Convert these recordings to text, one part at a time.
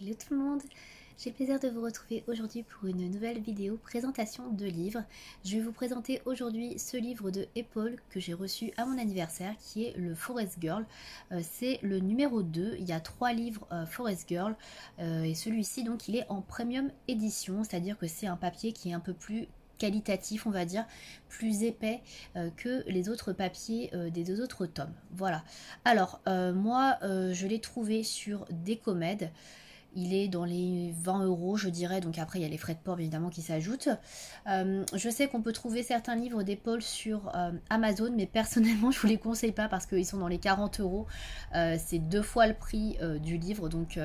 Hello tout le monde, j'ai le plaisir de vous retrouver aujourd'hui pour une nouvelle vidéo présentation de livres. Je vais vous présenter aujourd'hui ce livre de Epole que j'ai reçu à mon anniversaire qui est le Forest Girl. C'est le numéro 2, il y a 3 livres Forest Girl et celui-ci donc il est en premium édition, c'est-à-dire que c'est un papier qui est un peu plus qualitatif, on va dire, plus épais que les autres papiers des deux autres tomes. Voilà. Alors, moi, je l'ai trouvé sur Decomed. Il est dans les 20 € je dirais, donc après il y a les frais de port évidemment qui s'ajoutent. Je sais qu'on peut trouver certains livres d'Epole sur Amazon, mais personnellement je vous les conseille pas parce qu'ils sont dans les 40 €. C'est 2 fois le prix du livre, donc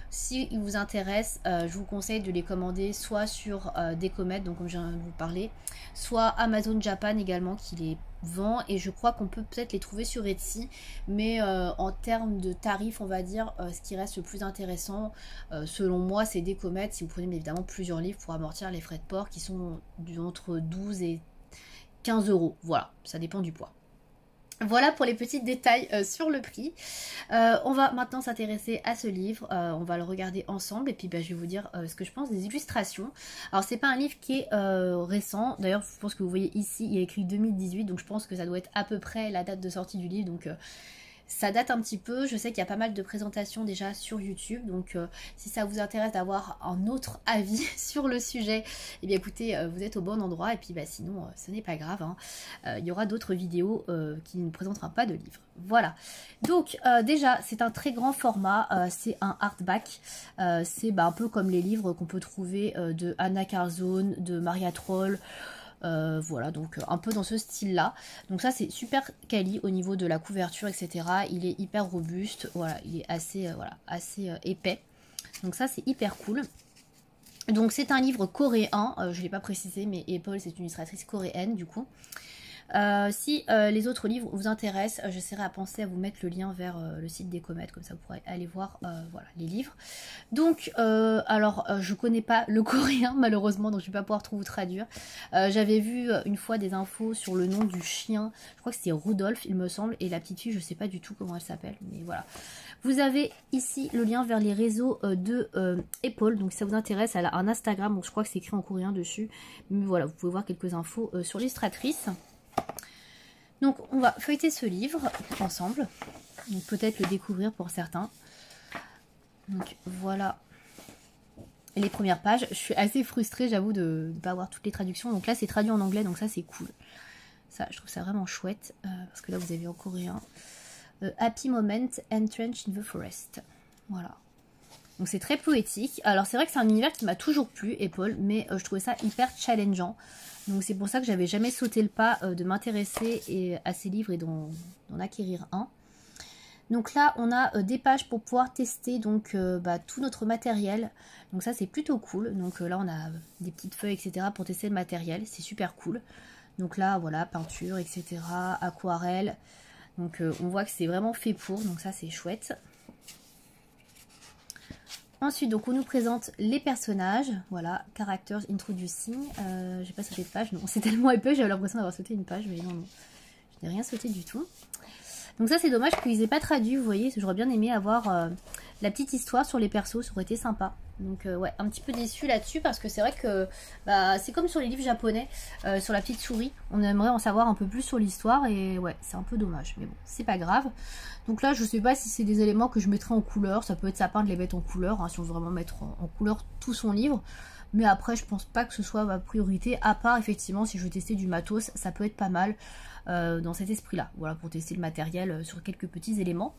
si il vous intéresse, je vous conseille de les commander soit sur Decomed, donc comme je viens de vous parler, soit Amazon Japan également qui les vend, et je crois qu'on peut peut-être les trouver sur Etsy, mais en termes de tarifs, on va dire, ce qui reste le plus intéressant, selon moi, c'est Decomed, si vous prenez évidemment plusieurs livres pour amortir les frais de port qui sont entre 12 et 15 €, voilà, ça dépend du poids. Voilà pour les petits détails sur le prix. On va maintenant s'intéresser à ce livre, on va le regarder ensemble et puis je vais vous dire ce que je pense des illustrations. Alors c'est pas un livre qui est récent, d'ailleurs je pense que vous voyez ici il y a écrit 2018, donc je pense que ça doit être à peu près la date de sortie du livre, donc ça date un petit peu. Je sais qu'il y a pas mal de présentations déjà sur YouTube, donc si ça vous intéresse d'avoir un autre avis sur le sujet, eh bien écoutez, vous êtes au bon endroit, et puis sinon ce n'est pas grave, hein. Il y aura d'autres vidéos qui ne présenteront pas de livres. Voilà, donc déjà c'est un très grand format, c'est un hardback, c'est un peu comme les livres qu'on peut trouver de Anna Carzone, de Maria Troll. Voilà, donc un peu dans ce style là, donc ça c'est super quali au niveau de la couverture, etc. Il est hyper robuste, voilà, il est assez, assez épais, donc ça c'est hyper cool. Donc c'est un livre coréen, je ne l'ai pas précisé, mais Epole c'est une illustratrice coréenne du coup. Si les autres livres vous intéressent, j'essaierai à penser à vous mettre le lien vers le site Decomed, comme ça vous pourrez aller voir voilà, les livres. Donc alors je connais pas le coréen malheureusement, donc je vais pas pouvoir trop vous traduire. J'avais vu une fois des infos sur le nom du chien, je crois que c'était Rudolph il me semble, et la petite fille je sais pas du tout comment elle s'appelle, mais voilà. Vous avez ici le lien vers les réseaux de Epole, donc si ça vous intéresse, elle a un Instagram, donc je crois que c'est écrit en coréen dessus, mais voilà, vous pouvez voir quelques infos sur l'illustratrice. Donc on va feuilleter ce livre ensemble, donc peut-être le découvrir pour certains. Donc voilà les premières pages. Je suis assez frustrée, j'avoue, de ne pas avoir toutes les traductions. Donc là c'est traduit en anglais, donc ça c'est cool. Ça, je trouve ça vraiment chouette, parce que là vous avez en coréen. Happy Moment, Entrenched in the Forest. Voilà. Donc c'est très poétique. Alors c'est vrai que c'est un univers qui m'a toujours plu, Epole, mais je trouvais ça hyper challengeant. Donc c'est pour ça que j'avais jamais sauté le pas de m'intéresser à ces livres et d'en acquérir un. Donc là on a des pages pour pouvoir tester donc tout notre matériel. Donc ça c'est plutôt cool. Donc là on a des petites feuilles, etc. pour tester le matériel. C'est super cool. Donc là voilà, peinture, etc. Aquarelle. Donc on voit que c'est vraiment fait pour. Donc ça c'est chouette. Ensuite, donc on nous présente les personnages, voilà, Characters Introducing. J'ai pas sauté de page, non, c'est tellement épais, j'avais l'impression d'avoir sauté une page, mais non, je n'ai rien sauté du tout. Donc ça c'est dommage qu'ils aient pas traduit, vous voyez, j'aurais bien aimé avoir la petite histoire sur les persos, ça aurait été sympa. Donc ouais, un petit peu déçu là-dessus, parce que c'est vrai que c'est comme sur les livres japonais, sur la petite souris, on aimerait en savoir un peu plus sur l'histoire, et ouais, c'est un peu dommage, mais bon, c'est pas grave. Donc là, je sais pas si c'est des éléments que je mettrai en couleur, ça peut être sympa de les mettre en couleur, hein, si on veut vraiment mettre en couleur tout son livre. Mais après, je pense pas que ce soit ma priorité, à part effectivement si je veux tester du matos, ça peut être pas mal dans cet esprit-là. Voilà, pour tester le matériel sur quelques petits éléments.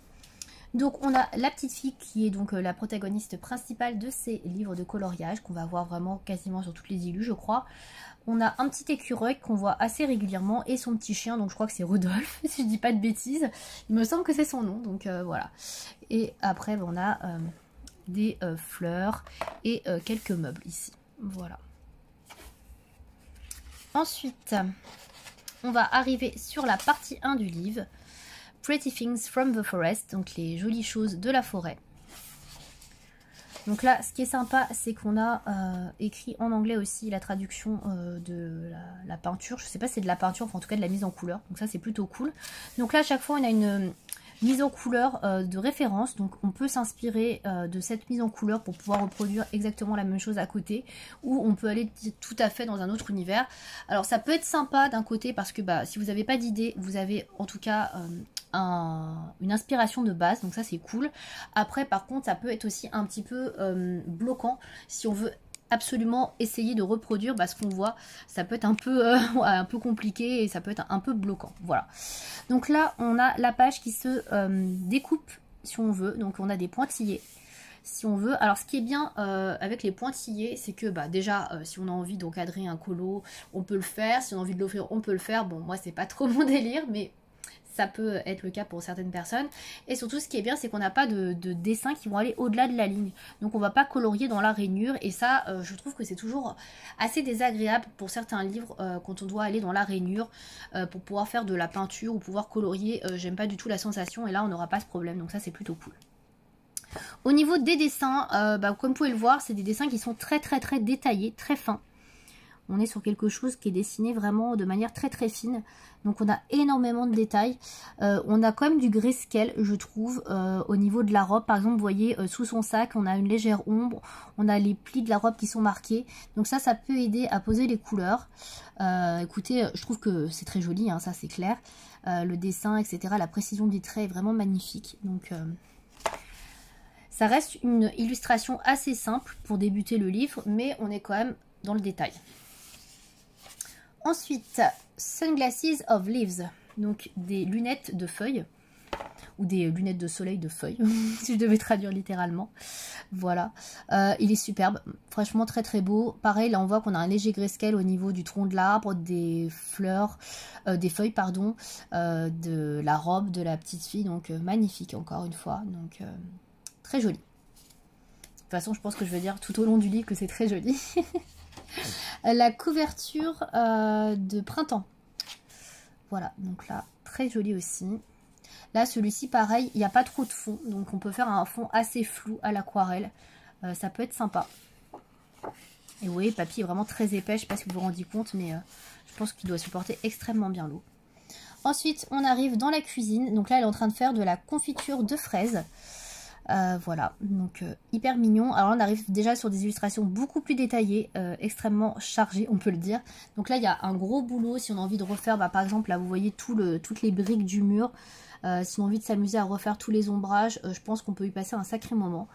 Donc on a la petite fille qui est donc la protagoniste principale de ces livres de coloriage, qu'on va voir vraiment quasiment sur toutes les illus, je crois. On a un petit écureuil qu'on voit assez régulièrement et son petit chien, donc je crois que c'est Rudolph, si je dis pas de bêtises. Il me semble que c'est son nom, donc voilà. Et après on a des fleurs et quelques meubles ici. Voilà. Ensuite, on va arriver sur la partie 1 du livre. Pretty Things from the Forest, donc les jolies choses de la forêt. Donc là, ce qui est sympa, c'est qu'on a écrit en anglais aussi la traduction de la peinture. Je sais pas si c'est de la peinture, enfin en tout cas de la mise en couleur. Donc ça, c'est plutôt cool. Donc là, à chaque fois, on a mise en couleur de référence. Donc on peut s'inspirer de cette mise en couleur pour pouvoir reproduire exactement la même chose à côté. Ou on peut aller tout à fait dans un autre univers. Alors ça peut être sympa d'un côté parce que si vous n'avez pas d'idée, vous avez en tout cas une inspiration de base. Donc ça c'est cool. Après par contre ça peut être aussi un petit peu bloquant si on veut absolument essayer de reproduire ce qu'on voit, ça peut être un peu compliqué et ça peut être un peu bloquant. Voilà, donc là on a la page qui se découpe si on veut, donc on a des pointillés si on veut. Alors ce qui est bien avec les pointillés, c'est que déjà si on a envie d'encadrer un colo, on peut le faire, si on a envie de l'offrir, on peut le faire. Bon, moi c'est pas trop mon délire, mais ça peut être le cas pour certaines personnes. Et surtout ce qui est bien, c'est qu'on n'a pas de dessins qui vont aller au-delà de la ligne. Donc on va pas colorier dans la rainure. Et ça, je trouve que c'est toujours assez désagréable pour certains livres quand on doit aller dans la rainure pour pouvoir faire de la peinture ou pouvoir colorier. J'aime pas du tout la sensation et là on n'aura pas ce problème. Donc ça c'est plutôt cool. Au niveau des dessins, comme vous pouvez le voir, c'est des dessins qui sont très détaillés, très fins. On est sur quelque chose qui est dessiné vraiment de manière très fine. Donc on a énormément de détails. On a quand même du grayscale, je trouve, au niveau de la robe. Par exemple, vous voyez, sous son sac, on a une légère ombre. On a les plis de la robe qui sont marqués. Donc ça peut aider à poser les couleurs. Écoutez, je trouve que c'est très joli, hein, ça c'est clair. Le dessin, etc. La précision du trait est vraiment magnifique. Donc ça reste une illustration assez simple pour débuter le livre, mais on est quand même dans le détail. Ensuite, Sunglasses of Leaves, donc des lunettes de feuilles, ou des lunettes de soleil de feuilles, si je devais traduire littéralement. Voilà, il est superbe, franchement très beau. Pareil, là on voit qu'on a un léger grayscale au niveau du tronc de l'arbre, des fleurs, des feuilles, pardon, de la robe de la petite fille, donc magnifique encore une fois, donc très joli. De toute façon, je pense que je vais dire tout au long du livre que c'est très joli. La couverture de printemps. Voilà, donc là, très joli aussi. Là, celui-ci, pareil, il n'y a pas trop de fond. Donc, on peut faire un fond assez flou à l'aquarelle. Ça peut être sympa. Et vous voyez, le papier est vraiment très épais. Je ne sais pas si vous vous rendez compte, mais je pense qu'il doit supporter extrêmement bien l'eau. Ensuite, on arrive dans la cuisine. Donc là, elle est en train de faire de la confiture de fraises. Voilà, donc hyper mignon. Alors on arrive déjà sur des illustrations beaucoup plus détaillées, extrêmement chargées, on peut le dire. Donc là il y a un gros boulot si on a envie de refaire, par exemple là vous voyez toutes les briques du mur. Si on a envie de s'amuser à refaire tous les ombrages, je pense qu'on peut y passer un sacré moment.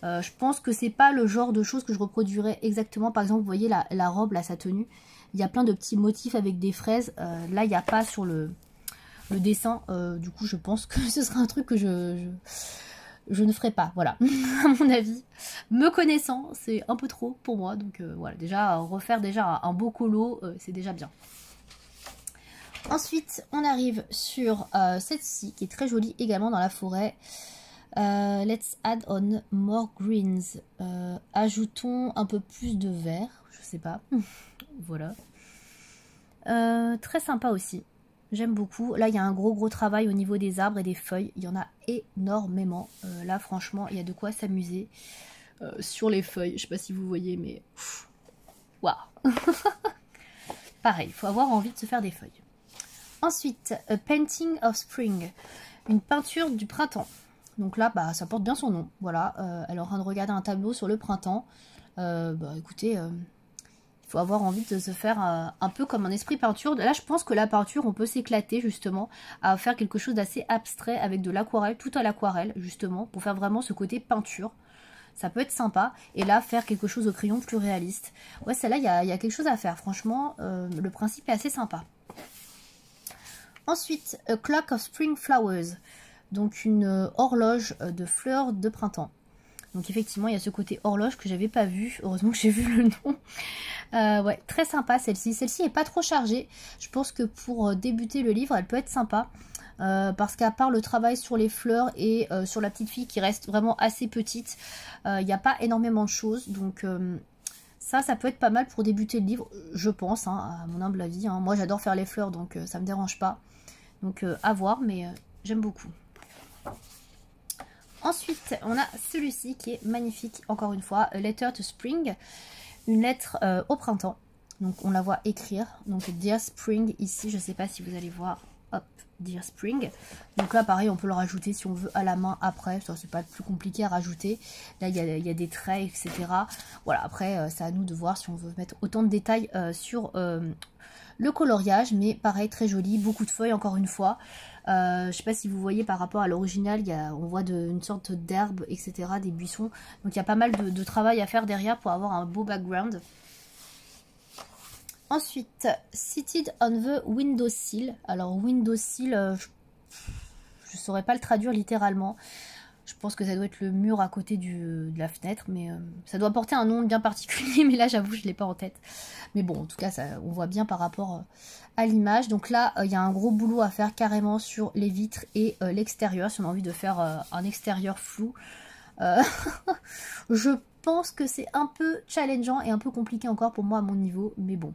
Je pense que c'est pas le genre de choses que je reproduirais exactement. Par exemple vous voyez la robe, là sa tenue, il y a plein de petits motifs avec des fraises. Là il n'y a pas sur le dessin, du coup je pense que ce sera un truc que je ne ferai pas, voilà, à mon avis. Me connaissant, c'est un peu trop pour moi. Donc voilà, déjà, refaire déjà un beau colo, c'est déjà bien. Ensuite, on arrive sur cette-ci, qui est très jolie également dans la forêt. Let's add on more greens. Ajoutons un peu plus de vert, je sais pas. Voilà. Très sympa aussi. J'aime beaucoup. Là, il y a un gros travail au niveau des arbres et des feuilles. Il y en a énormément. Là, franchement, il y a de quoi s'amuser sur les feuilles. Je sais pas si vous voyez, mais... Waouh. Pareil, il faut avoir envie de se faire des feuilles. Ensuite, A Painting of Spring. Une peinture du printemps. Donc là, ça porte bien son nom. Voilà, elle est en train de regarder un tableau sur le printemps. Écoutez... faut avoir envie de se faire un peu comme un esprit peinture. Là, je pense que la peinture, on peut s'éclater justement à faire quelque chose d'assez abstrait avec de l'aquarelle, tout à l'aquarelle justement, pour faire vraiment ce côté peinture. Ça peut être sympa. Et là, faire quelque chose au crayon plus réaliste. Ouais, celle-là, il y a quelque chose à faire. Franchement, le principe est assez sympa. Ensuite, A Clock of Spring Flowers. Donc, une horloge de fleurs de printemps. Donc effectivement, il y a ce côté horloge que j'avais pas vu. Heureusement que j'ai vu le nom. Ouais, très sympa celle-ci. Celle-ci est pas trop chargée. Je pense que pour débuter le livre, elle peut être sympa. Parce qu'à part le travail sur les fleurs et sur la petite fille qui reste vraiment assez petite, il n'y a pas énormément de choses. Donc ça peut être pas mal pour débuter le livre, je pense, hein, à mon humble avis. Hein. Moi j'adore faire les fleurs, donc ça me dérange pas. Donc à voir, mais j'aime beaucoup. Ensuite, on a celui-ci qui est magnifique, encore une fois, A Letter to Spring, une lettre au printemps. Donc on la voit écrire, donc Dear Spring ici, je ne sais pas si vous allez voir, hop, Dear Spring. Donc là pareil, on peut le rajouter si on veut à la main après, ça c'est pas plus compliqué à rajouter. Là il y a des traits, etc. Voilà, après c'est à nous de voir si on veut mettre autant de détails sur le coloriage, mais pareil, très joli, beaucoup de feuilles encore une fois. Je sais pas si vous voyez par rapport à l'original, on voit une sorte d'herbe, etc., des buissons. Donc il y a pas mal de travail à faire derrière pour avoir un beau background. Ensuite, Seated on the Windowsill. Alors windowsill, je saurais pas le traduire littéralement. Je pense que ça doit être le mur à côté de la fenêtre, mais ça doit porter un nom bien particulier, mais là j'avoue je l'ai pas en tête. Mais bon, en tout cas, on voit bien par rapport à l'image. Donc là, il y a un gros boulot à faire carrément sur les vitres et l'extérieur, si on a envie de faire un extérieur flou. Je pense que c'est un peu challengeant et un peu compliqué encore pour moi à mon niveau, mais bon.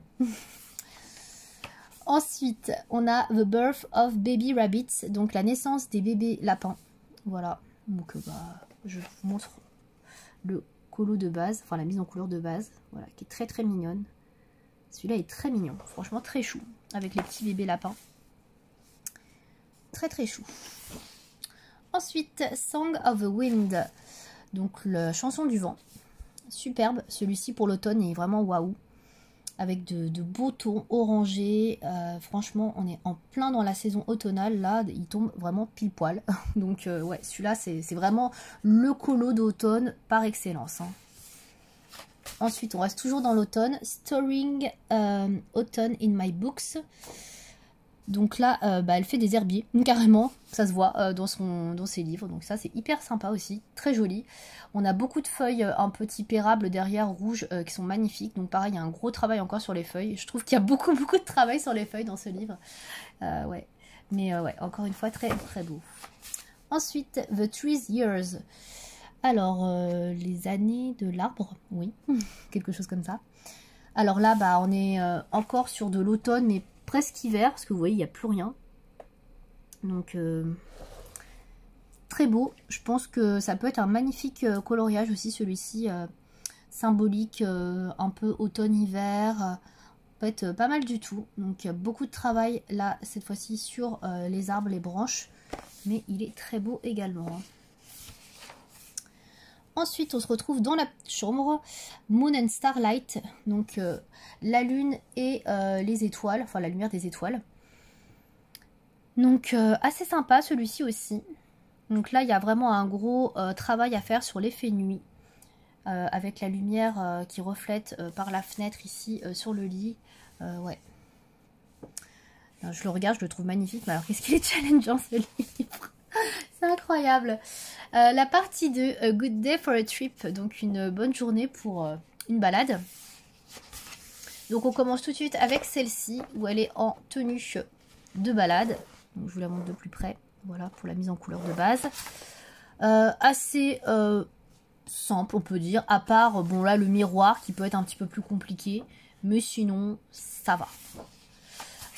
Ensuite, on a The Birth of Baby Rabbits, donc la naissance des bébés lapins. Voilà, donc je vous montre le colo de base, enfin la mise en couleur de base, voilà, qui est très très mignonne. Celui-là est très mignon, franchement très chou, avec les petits bébés lapins. Très très chou. Ensuite, Song of the Wind, donc la chanson du vent. Superbe, celui-ci pour l'automne est vraiment waouh. Avec de beaux tons orangés. Franchement, on est en plein dans la saison automnale. Là, il tombe vraiment pile poil. Donc, ouais, celui-là, c'est vraiment le colo d'automne par excellence. Hein. Ensuite, on reste toujours dans l'automne. Storing Autumn in My Books. Donc là, elle fait des herbiers, carrément, ça se voit dans ses livres. Donc ça, c'est hyper sympa aussi, très joli. On a beaucoup de feuilles un peu type érable derrière, rouges, qui sont magnifiques. Donc pareil, il y a un gros travail encore sur les feuilles. Je trouve qu'il y a beaucoup de travail sur les feuilles dans ce livre. Ouais, mais ouais, encore une fois, très très beau. Ensuite, The Trees Years. Alors, les années de l'arbre, oui, quelque chose comme ça. Alors là, on est encore sur de l'automne, mais presque hiver, parce que vous voyez, il n'y a plus rien. Donc, très beau. Je pense que ça peut être un magnifique coloriage aussi, celui-ci. Symbolique, un peu automne-hiver. Peut être pas mal du tout. Donc, il y a beaucoup de travail, là, cette fois-ci, sur les arbres, les branches. Mais il est très beau également. Hein. Ensuite, on se retrouve dans la chambre, Moon and Starlight, donc la lune et les étoiles, enfin la lumière des étoiles. Donc assez sympa celui-ci aussi. Donc là, il y a vraiment un gros travail à faire sur l'effet nuit, avec la lumière qui reflète par la fenêtre ici sur le lit. Ouais. Alors, je le regarde, je le trouve magnifique, mais alors qu'est-ce qu'il est challengeant ce livre. C'est incroyable. La partie 2, A Good Day for a Trip, donc une bonne journée pour une balade. Donc on commence tout de suite avec celle-ci, où elle est en tenue de balade. Donc, je vous la montre de plus près. Voilà, pour la mise en couleur de base. Assez simple, on peut dire, à part, bon là, le miroir, qui peut être un petit peu plus compliqué. Mais sinon, ça va.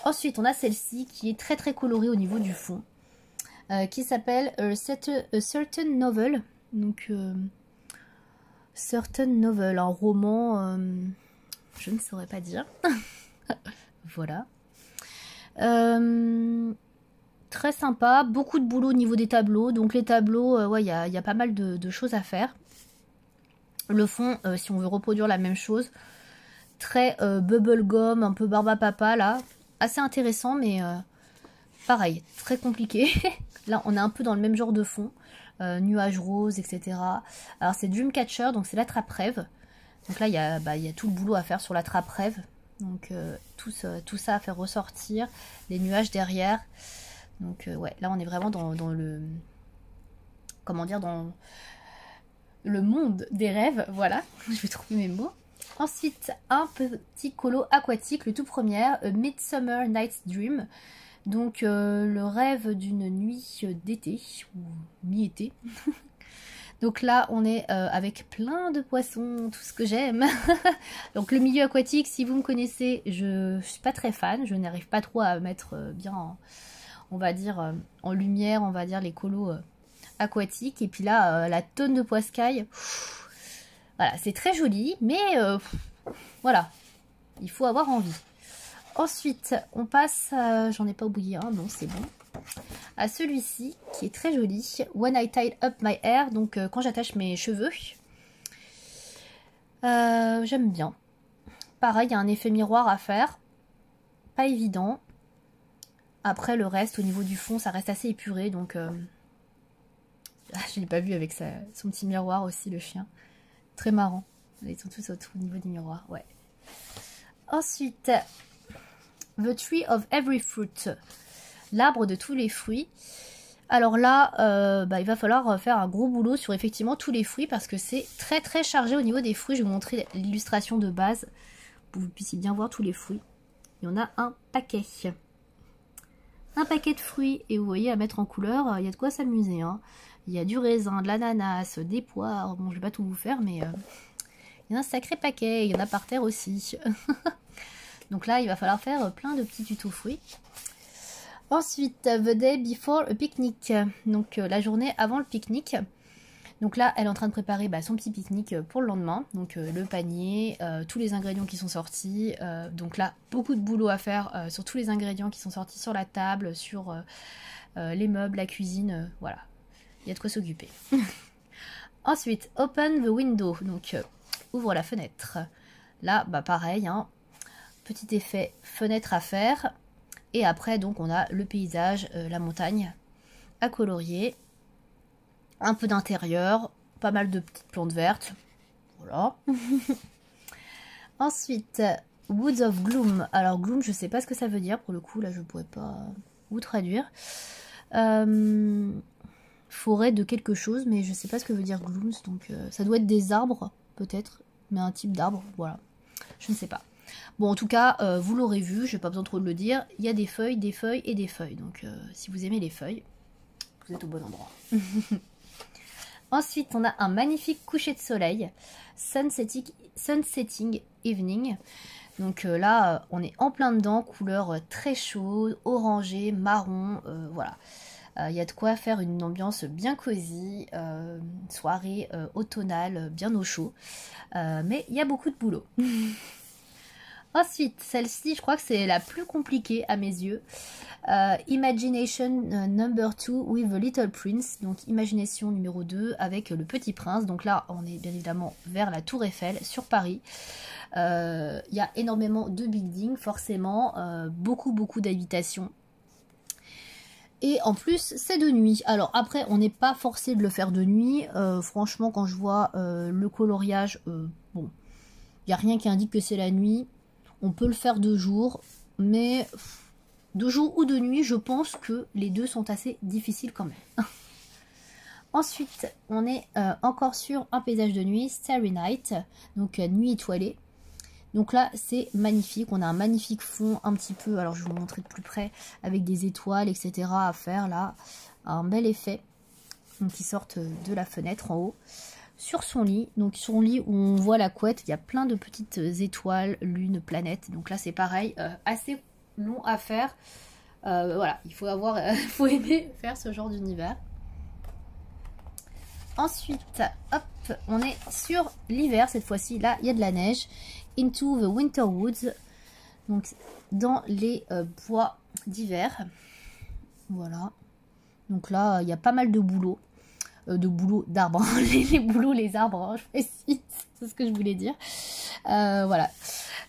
Ensuite, on a celle-ci, qui est très très colorée au niveau du fond. Qui s'appelle A Certain Novel. Donc, Certain Novel, un roman, je ne saurais pas dire. Voilà. Très sympa, beaucoup de boulot au niveau des tableaux. Donc les tableaux, ouais, il y a pas mal de choses à faire. Le fond, si on veut reproduire la même chose, très bubblegum, un peu barbe à papa là. Assez intéressant, mais pareil, très compliqué. Là, on est un peu dans le même genre de fond. Nuages roses, etc. Alors, c'est Dreamcatcher, donc c'est la trappe-rêve. Donc là, il y a tout le boulot à faire sur la trappe-rêve. Donc, tout ça à faire ressortir. Les nuages derrière. Donc, ouais, là, on est vraiment dans le... Comment dire, dans le monde des rêves. Voilà, je vais trouver mes mots. Ensuite, un petit colo aquatique, le tout premier, A Midsummer Night's Dream. Donc le rêve d'une nuit d'été, ou mi-été. Donc là on est avec plein de poissons, tout ce que j'aime. Donc le milieu aquatique, si vous me connaissez, je suis pas très fan. Je n'arrive pas trop à mettre bien, on va dire, en lumière, on va dire, les colos aquatiques. Et puis là, la tonne de poiscaille, voilà, c'est très joli, mais voilà, il faut avoir envie. Ensuite, on passe, j'en ai pas oublié un, non c'est bon, à celui-ci qui est très joli, When I Tie Up My Hair, donc quand j'attache mes cheveux. J'aime bien. Pareil, il y a un effet miroir à faire, pas évident. Après le reste, au niveau du fond, ça reste assez épuré, donc je l'ai pas vu avec son petit miroir aussi, le chien. Très marrant. Ils sont tous au niveau du miroir, ouais. Ensuite, The Tree of Every Fruit, l'arbre de tous les fruits. Alors là, il va falloir faire un gros boulot sur effectivement tous les fruits parce que c'est très très chargé au niveau des fruits. Je vais vous montrer l'illustration de base pour que vous puissiez bien voir tous les fruits. Il y en a un paquet. Un paquet de fruits et vous voyez à mettre en couleur, il y a de quoi s'amuser. Hein. Il y a du raisin, de l'ananas, des poires. Bon, je vais pas tout vous faire, mais il y en a un sacré paquet. Il y en a par terre aussi. Donc là, il va falloir faire plein de petits tutos fruits. Ensuite, The Day Before a Picnic. Donc la journée avant le pique-nique. Donc là, elle est en train de préparer son petit pique-nique pour le lendemain. Donc le panier, tous les ingrédients qui sont sortis. Donc là, beaucoup de boulot à faire sur tous les ingrédients qui sont sortis sur la table, sur les meubles, la cuisine. Voilà, il y a de quoi s'occuper. Ensuite, Open the Window. Donc ouvre la fenêtre. Là, pareil, hein. Petit effet fenêtre à faire. Et après, donc, on a le paysage, la montagne à colorier. Un peu d'intérieur. Pas mal de petites plantes vertes. Voilà. Ensuite, Woods of Gloom. Alors, Gloom, je sais pas ce que ça veut dire. Pour le coup, là, je pourrais pas vous traduire. Forêt de quelque chose, mais je sais pas ce que veut dire Glooms. Donc, ça doit être des arbres, peut-être. Mais un type d'arbre, voilà. Je ne sais pas. Bon, en tout cas, vous l'aurez vu, je n'ai pas besoin trop de le dire, il y a des feuilles et des feuilles. Donc, si vous aimez les feuilles, vous êtes au bon endroit. Ensuite, on a un magnifique coucher de soleil, Sunsetting Evening. Donc là, on est en plein dedans, couleur très chaude, orangée, marron, voilà. Il y a de quoi faire une ambiance bien cosy, soirée automnale, bien au chaud. Mais il y a beaucoup de boulot. Ensuite, celle-ci, je crois que c'est la plus compliquée à mes yeux. Imagination number 2 with the Little Prince. Donc, imagination numéro 2 avec le Petit Prince. Donc là, on est bien évidemment vers la Tour Eiffel, sur Paris. Il y a énormément de buildings, forcément. Beaucoup d'habitations. Et en plus, c'est de nuit. Alors après, on n'est pas forcé de le faire de nuit. Franchement, quand je vois le coloriage, bon, il n'y a rien qui indique que c'est la nuit. On peut le faire de jour, mais de jour ou de nuit, je pense que les deux sont assez difficiles quand même. Ensuite, on est encore sur un paysage de nuit, Starry Night, donc nuit étoilée. Donc là, c'est magnifique. On a un magnifique fond un petit peu, alors je vais vous montrer de plus près, avec des étoiles, etc. à faire là. Un bel effet donc, qui sortent de la fenêtre en haut. Sur son lit, donc son lit où on voit la couette, il y a plein de petites étoiles, lunes, planètes. Donc là, c'est pareil, assez long à faire. Voilà, il faut faut aimer faire ce genre d'univers. Ensuite, hop, on est sur l'hiver cette fois-ci. Là, il y a de la neige. Into the Winter Woods, donc dans les bois d'hiver. Voilà. Donc là, il y a pas mal de boulot. D'arbres. les bouleaux, les arbres, hein, je précise. C'est ce que je voulais dire. Voilà.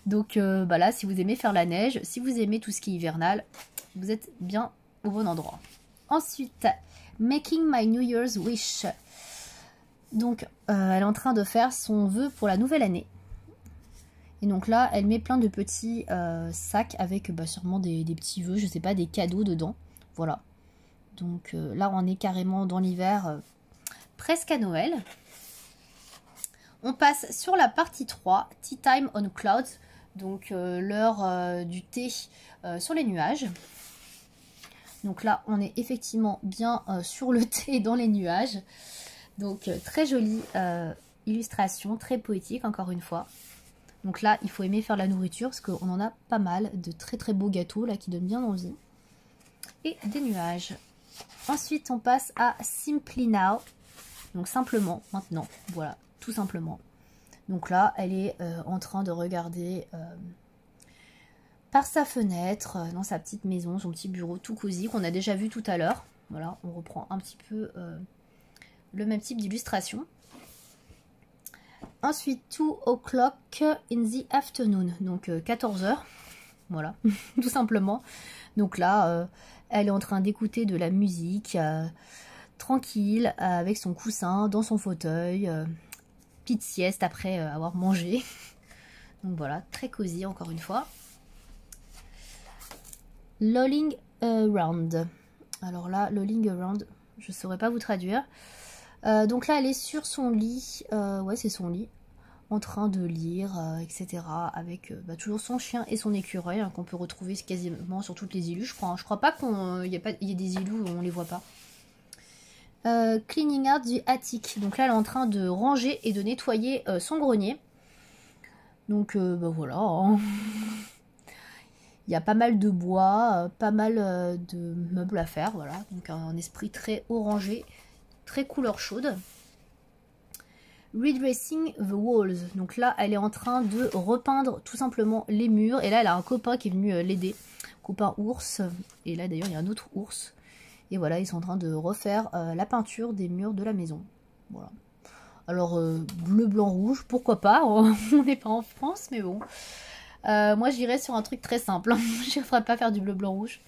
Donc là, si vous aimez faire la neige, si vous aimez tout ce qui est hivernal, vous êtes bien au bon endroit. Ensuite, Making My New Year's Wish. Donc, elle est en train de faire son vœu pour la nouvelle année. Et donc là, elle met plein de petits sacs avec sûrement des petits vœux, je sais pas, des cadeaux dedans. Voilà. Donc là, on est carrément dans l'hiver, presque à Noël. On passe sur la partie 3, Tea Time on Clouds. Donc l'heure du thé sur les nuages. Donc là, on est effectivement bien sur le thé dans les nuages. Donc très jolie illustration, très poétique encore une fois. Donc là, il faut aimer faire la nourriture parce qu'on en a pas mal de très beaux gâteaux là qui donnent bien envie. Et des nuages. Ensuite, on passe à Simply Now. Donc simplement, maintenant, voilà, tout simplement. Donc là, elle est en train de regarder par sa fenêtre, dans sa petite maison, son petit bureau tout cosy qu'on a déjà vu tout à l'heure. Voilà, on reprend un petit peu le même type d'illustration. Ensuite, 2 o'clock in the afternoon, donc 14 h, voilà, tout simplement. Donc là, elle est en train d'écouter de la musique, tranquille, avec son coussin, dans son fauteuil, petite sieste après avoir mangé. Donc voilà, très cosy encore une fois. Lolling around. Alors là, lolling around, je ne saurais pas vous traduire. Donc là, elle est sur son lit, ouais c'est son lit, en train de lire, etc. Avec toujours son chien et son écureuil, hein, qu'on peut retrouver quasiment sur toutes les illus, je crois. Je crois pas qu'il y ait des illus où on les voit pas. Cleaning out du attic. Donc là, elle est en train de ranger et de nettoyer son grenier. Donc voilà. Hein. Il y a pas mal de bois, pas mal de meubles à faire, voilà. Donc un esprit très orangé, très couleur chaude. Redressing the walls. Donc là, elle est en train de repeindre tout simplement les murs. Et là, elle a un copain qui est venu l'aider. Copain ours. Et là, d'ailleurs, il y a un autre ours. Et voilà, ils sont en train de refaire la peinture des murs de la maison. Voilà. Alors, bleu, blanc, rouge, pourquoi pas. On n'est pas en France, mais bon. Moi, j'irais sur un truc très simple. Je ne ferais pas faire du bleu, blanc, rouge.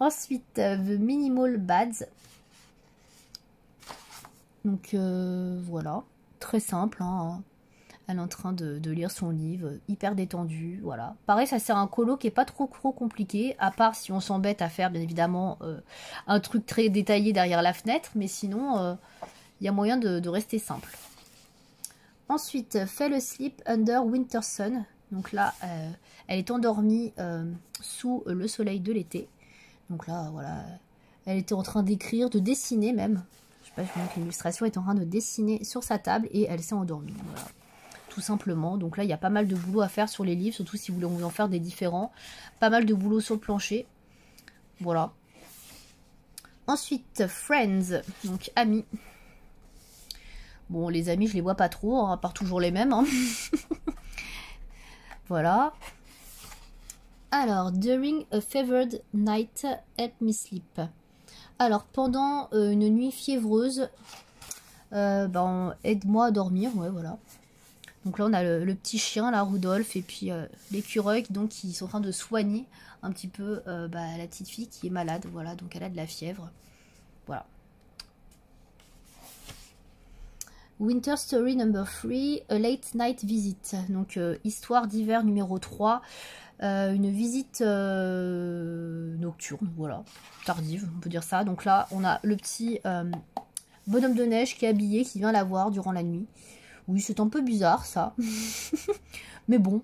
Ensuite, The Minimal Bads. Donc voilà, très simple, hein. Elle est en train de lire son livre, hyper détendue, voilà. Pareil, ça sert un colo qui est pas trop compliqué, à part si on s'embête à faire bien évidemment un truc très détaillé derrière la fenêtre, mais sinon il y a moyen de rester simple. Ensuite, Fell Asleep Under Winter Sun. Donc là, elle est endormie sous le soleil de l'été. Donc là, voilà, elle était en train d'écrire, de dessiner même. Je vous montre l'illustration, est en train de dessiner sur sa table et elle s'est endormie. Voilà. Tout simplement. Donc là, il y a pas mal de boulot à faire sur les livres, surtout si vous voulez en faire des différents. Pas mal de boulot sur le plancher. Voilà. Ensuite, Friends, donc amis. Bon, les amis, je les vois pas trop, hein, à part toujours les mêmes. Hein. Voilà. Alors, during a fevered night, help me sleep. Alors, pendant une nuit fiévreuse, aide-moi à dormir, ouais, voilà. Donc là, on a le petit chien, là, Rudolph, et puis l'écureuil, donc, qui sont en train de soigner un petit peu la petite fille qui est malade, voilà, donc elle a de la fièvre, voilà. Winter Story number 3, a late night visit, donc histoire d'hiver numéro 3, une visite nocturne, voilà, tardive, on peut dire ça. Donc là, on a le petit bonhomme de neige qui est habillé, qui vient la voir durant la nuit. Oui, c'est un peu bizarre, ça. Mais bon,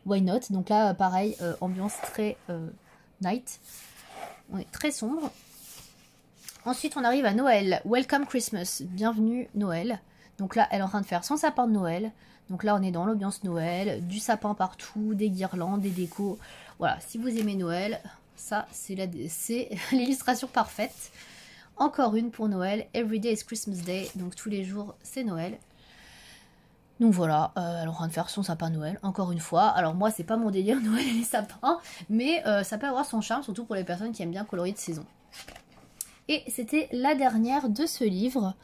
why not? Donc là, pareil, ambiance très night. On est très sombre. Ensuite, on arrive à Noël. Welcome Christmas. Bienvenue Noël. Donc là, elle est en train de faire son sapin de Noël. Donc là, on est dans l'ambiance Noël, du sapin partout, des guirlandes, des décos. Voilà, si vous aimez Noël, ça, c'est l'illustration parfaite. Encore une pour Noël. Every day is Christmas Day. Donc tous les jours, c'est Noël. Donc voilà, elle est en train de faire son sapin Noël, encore une fois. Alors moi, c'est pas mon délire Noël et les sapins, mais ça peut avoir son charme, surtout pour les personnes qui aiment bien colorier de saison. Et c'était la dernière de ce livre.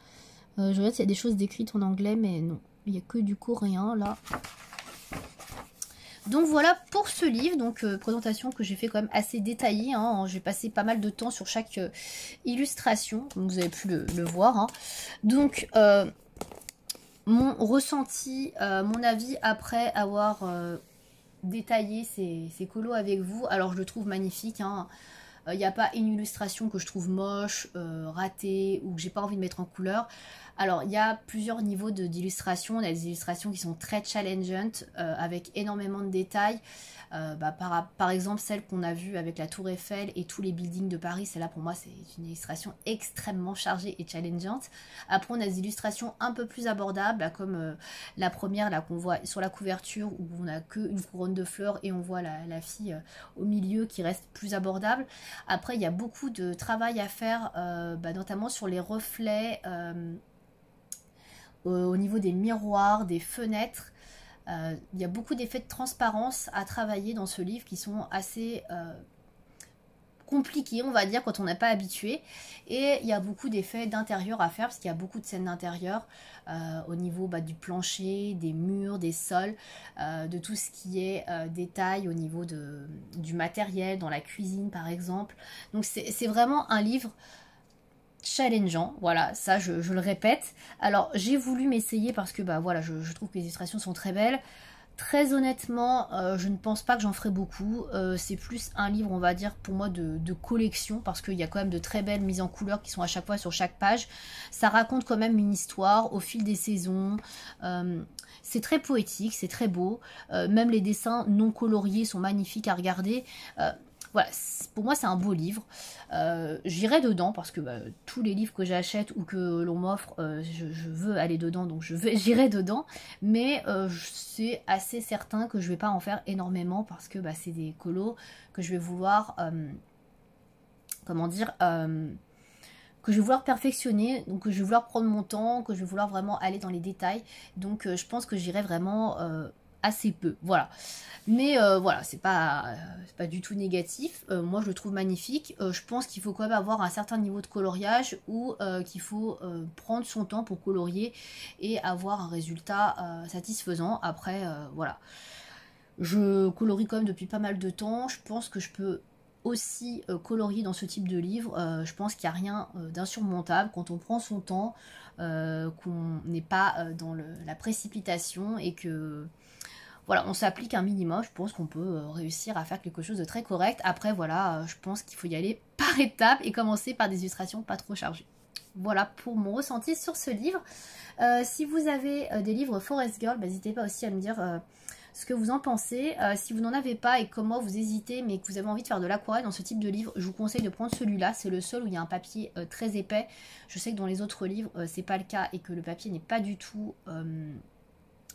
Je regarde s'il y a des choses décrites en anglais, mais non. Il n'y a que du coréen, là. Donc voilà pour ce livre. Donc présentation que j'ai fait quand même assez détaillée. Hein. J'ai passé pas mal de temps sur chaque illustration, comme vous avez pu le voir. Hein. Donc mon ressenti, mon avis après avoir détaillé ces colos avec vous. Alors je le trouve magnifique, hein. Il n'y a pas une illustration que je trouve moche, ratée, ou que j'ai pas envie de mettre en couleur. Alors, il y a plusieurs niveaux d'illustration. On a des illustrations qui sont très challengeantes, avec énormément de détails. Par exemple, celle qu'on a vue avec la Tour Eiffel et tous les buildings de Paris, celle-là, pour moi, c'est une illustration extrêmement chargée et challengeante. Après, on a des illustrations un peu plus abordables, comme la première, là, qu'on voit sur la couverture, où on n'a qu'une couronne de fleurs et on voit la fille au milieu qui reste plus abordable. Après, il y a beaucoup de travail à faire, notamment sur les reflets, au niveau des miroirs, des fenêtres. Il y a beaucoup d'effets de transparence à travailler dans ce livre qui sont assez compliqué, on va dire, quand on n'est pas habitué. Et il y a beaucoup d'effets d'intérieur à faire, parce qu'il y a beaucoup de scènes d'intérieur au niveau du plancher, des murs, des sols, de tout ce qui est détail au niveau du matériel, dans la cuisine par exemple. Donc c'est vraiment un livre challengeant, voilà, ça je le répète. Alors j'ai voulu m'essayer parce que voilà, je trouve que les illustrations sont très belles. Très honnêtement, je ne pense pas que j'en ferai beaucoup. C'est plus un livre, on va dire, pour moi de collection, parce qu'il y a quand même de très belles mises en couleur qui sont à chaque fois sur chaque page. Ça raconte quand même une histoire au fil des saisons. C'est très poétique, c'est très beau. Même les dessins non coloriés sont magnifiques à regarder. Voilà, pour moi c'est un beau livre. J'irai dedans parce que tous les livres que j'achète ou que l'on m'offre, je veux aller dedans, donc j'irai dedans. Mais c'est assez certain que je vais pas en faire énormément parce que c'est des colos que je vais vouloir, comment dire, que je vais vouloir perfectionner, donc que je vais vouloir prendre mon temps, que je vais vouloir vraiment aller dans les détails. Donc je pense que j'irai vraiment assez peu, voilà. Mais voilà, c'est pas du tout négatif. Moi, je le trouve magnifique. Je pense qu'il faut quand même avoir un certain niveau de coloriage ou qu'il faut prendre son temps pour colorier et avoir un résultat satisfaisant. Après, voilà. Je colorie quand même depuis pas mal de temps. Je pense que je peux aussi colorier dans ce type de livre. Je pense qu'il n'y a rien d'insurmontable quand on prend son temps, qu'on n'est pas dans la précipitation et que... Voilà, on s'applique un minimum, je pense qu'on peut réussir à faire quelque chose de très correct. Après, voilà, je pense qu'il faut y aller par étapes et commencer par des illustrations pas trop chargées. Voilà pour mon ressenti sur ce livre. Si vous avez des livres Forest Girl, n'hésitez pas aussi à me dire ce que vous en pensez. Si vous n'en avez pas et comment vous hésitez, mais que vous avez envie de faire de l'aquarelle dans ce type de livre, je vous conseille de prendre celui-là. C'est le seul où il y a un papier très épais. Je sais que dans les autres livres, c'est pas le cas et que le papier n'est pas du tout...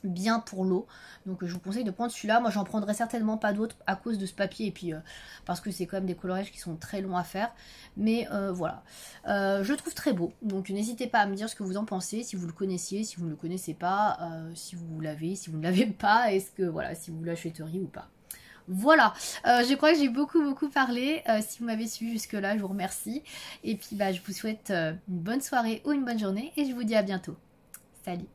bien pour l'eau, donc je vous conseille de prendre celui-là. Moi j'en prendrai certainement pas d'autres à cause de ce papier et puis parce que c'est quand même des coloriages qui sont très longs à faire, mais voilà, je le trouve très beau, donc n'hésitez pas à me dire ce que vous en pensez, si vous le connaissiez, si vous ne le connaissez pas, si vous l'avez, si vous ne l'avez pas, est-ce que voilà, si vous l'achèteriez ou pas. Voilà, je crois que j'ai beaucoup parlé. Si vous m'avez suivi jusque là, je vous remercie et puis je vous souhaite une bonne soirée ou une bonne journée et je vous dis à bientôt. Salut.